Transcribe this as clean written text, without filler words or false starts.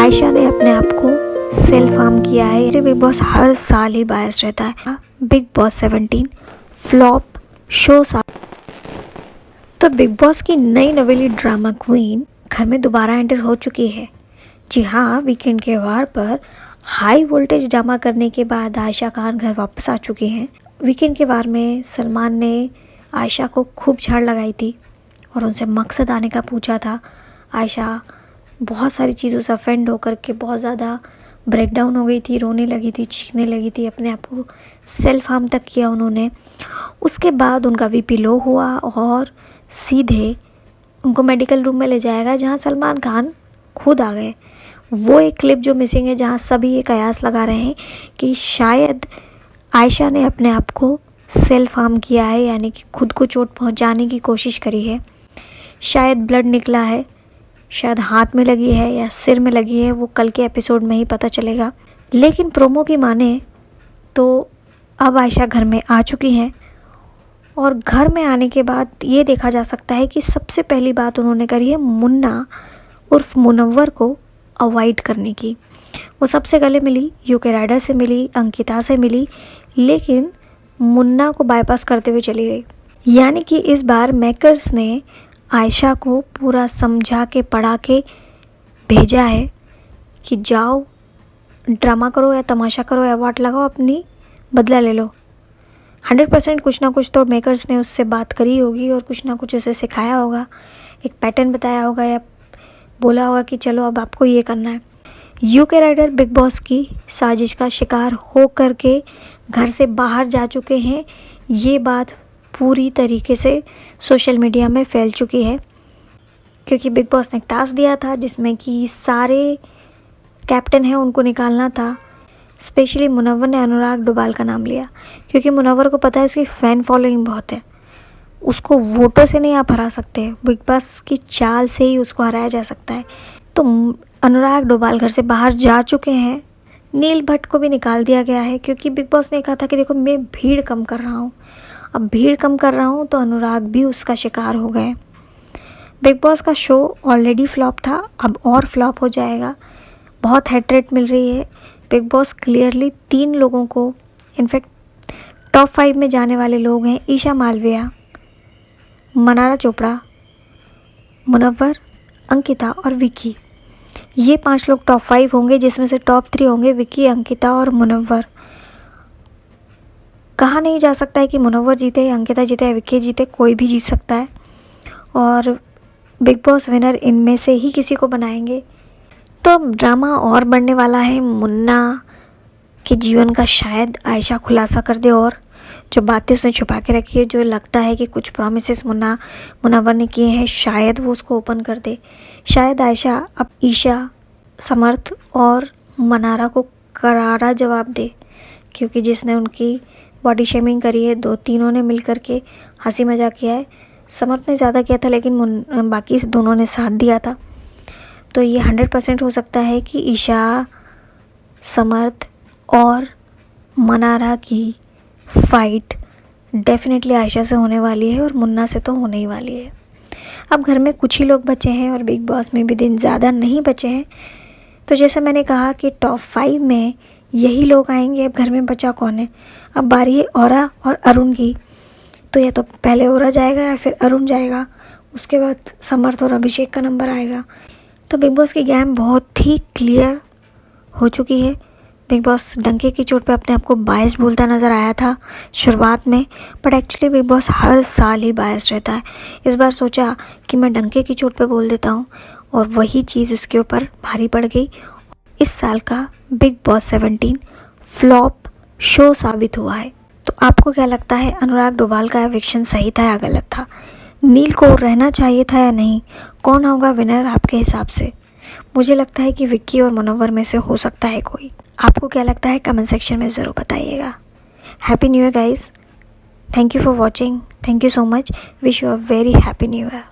आयशा ने अपने आप को सेल्फ हार्म किया है। ये बिग बॉस हर साल ही बायस रहता है। बिग बॉस 17 फ्लॉप शो तो बिग बॉस की नई नवेली ड्रामा क्वीन घर में दोबारा एंटर हो चुकी है। जी हाँ, वीकेंड के वार पर हाई वोल्टेज ड्रामा करने के बाद आयशा खान घर वापस आ चुकी हैं। वीकेंड के वार में सलमान ने आयशा को खूब झाड़ लगाई थी और उनसे मकसद आने का पूछा था। आयशा बहुत सारी चीज़ों से अफेंड होकर के बहुत ज़्यादा ब्रेकडाउन हो गई थी, रोने लगी थी, चीखने लगी थी, अपने आप को सेल्फ हार्म तक किया उन्होंने। उसके बाद उनका बीपी लो हुआ और सीधे उनको मेडिकल रूम में ले जाएगा, जहां सलमान खान खुद आ गए। वो एक क्लिप जो मिसिंग है, जहां सभी ये कयास लगा रहे हैं कि शायद आयशा ने अपने आप को सेल्फ हार्म किया है, यानी कि खुद को चोट पहुंचाने की कोशिश करी है। शायद ब्लड निकला है, शायद हाथ में लगी है या सिर में लगी है, वो कल के एपिसोड में ही पता चलेगा। लेकिन प्रोमो की माने तो अब आयशा घर में आ चुकी हैं और घर में आने के बाद ये देखा जा सकता है कि सबसे पहली बात उन्होंने करी है मुन्ना उर्फ मुनव्वर को अवॉइड करने की। वो सबसे गले मिली, यूके राइडर से मिली, अंकिता से मिली, लेकिन मुन्ना को बाईपास करते हुए चली गई। यानी कि इस बार मेकर्स ने आयशा को पूरा समझा के पढ़ा के भेजा है कि जाओ ड्रामा करो या तमाशा करो, अवार्ड लगाओ, अपनी बदला ले लो। 100% कुछ ना कुछ तो मेकर्स ने उससे बात करी होगी और कुछ ना कुछ उसे सिखाया होगा, एक पैटर्न बताया होगा या बोला होगा कि चलो अब आपको ये करना है। यूके राइडर बिग बॉस की साजिश का शिकार हो करके घर से बाहर जा चुके हैं। ये बात पूरी तरीके से सोशल मीडिया में फैल चुकी है, क्योंकि बिग बॉस ने टास्क दिया था जिसमें कि सारे कैप्टन हैं उनको निकालना था। स्पेशली मुनव्वर ने अनुराग डोभाल का नाम लिया, क्योंकि मुनव्वर को पता है उसकी फ़ैन फॉलोइंग बहुत है, उसको वोटों से नहीं आप हरा सकते, बिग बॉस की चाल से ही उसको हराया जा सकता है। तो अनुराग डोभाल घर से बाहर जा चुके हैं। नील भट्ट को भी निकाल दिया गया है, क्योंकि बिग बॉस ने कहा था कि देखो मैं भीड़ कम कर रहा हूँ, अब भीड़ कम कर रहा हूँ, तो अनुराग भी उसका शिकार हो गए। बिग बॉस का शो ऑलरेडी फ्लॉप था, अब और फ्लॉप हो जाएगा। बहुत हेट रेट मिल रही है। बिग बॉस क्लियरली 3 लोगों को, इनफैक्ट टॉप 5 में जाने वाले लोग हैं ईशा मालविया, मनारा चोपड़ा, मुनव्वर, अंकिता और विकी। ये 5 लोग टॉप 5 होंगे, जिसमें से टॉप 3 होंगे विकी, अंकिता और मुनव्वर। कहा नहीं जा सकता है कि मुनव्वर जीते या अंकिता जीते या विकी जीते, कोई भी जीत सकता है और बिग बॉस विनर इनमें से ही किसी को बनाएंगे। तो अब ड्रामा और बढ़ने वाला है। मुन्ना के जीवन का शायद आयशा खुलासा कर दे और जो बातें उसने छुपा के रखी है, जो लगता है कि कुछ प्रॉमिसेस मुनव्वर ने किए हैं, शायद वो उसको ओपन कर दे। शायद आयशा अब ईशा, समर्थ और मनारा को करारा जवाब दे, क्योंकि जिसने उनकी बॉडी शेमिंग करी है, तीनों ने मिल कर के हंसी मजाक किया है। समर्थ ने ज़्यादा किया था, लेकिन बाकी दोनों ने साथ दिया था। तो ये 100% हो सकता है कि ईशा, समर्थ और मनारा की फाइट डेफिनेटली आयशा से होने वाली है और मुन्ना से तो होने ही वाली है। अब घर में कुछ ही लोग बचे हैं और बिग बॉस में भी दिन ज़्यादा नहीं बचे हैं। तो जैसे मैंने कहा कि टॉप 5 में यही लोग आएंगे। अब घर में बचा कौन है? अब बारी है औरा और अरुण की। तो या तो पहले औरा जाएगा या फिर अरुण जाएगा, उसके बाद समर्थ और अभिषेक का नंबर आएगा। तो बिग बॉस की गेम बहुत ही क्लियर हो चुकी है। बिग बॉस डंके की चोट पे अपने आप को बायस बोलता नज़र आया था शुरुआत में, बट एक्चुअली बिग बॉस हर साल ही बायस रहता है। इस बार सोचा कि मैं डंके की चोट पे बोल देता हूँ और वही चीज़ उसके ऊपर भारी पड़ गई। इस साल का बिग बॉस 17 फ्लॉप शो साबित हुआ है। तो आपको क्या लगता है, अनुराग डोभाल का एविक्शन सही था या गलत था? नील को रहना चाहिए था या नहीं? कौन होगा विनर आपके हिसाब से? मुझे लगता है कि विक्की और मुनव्वर में से हो सकता है कोई। आपको क्या लगता है कमेंट सेक्शन में ज़रूर बताइएगा। Happy new year guys, thank you for watching, thank you so much, wish you a very happy new year.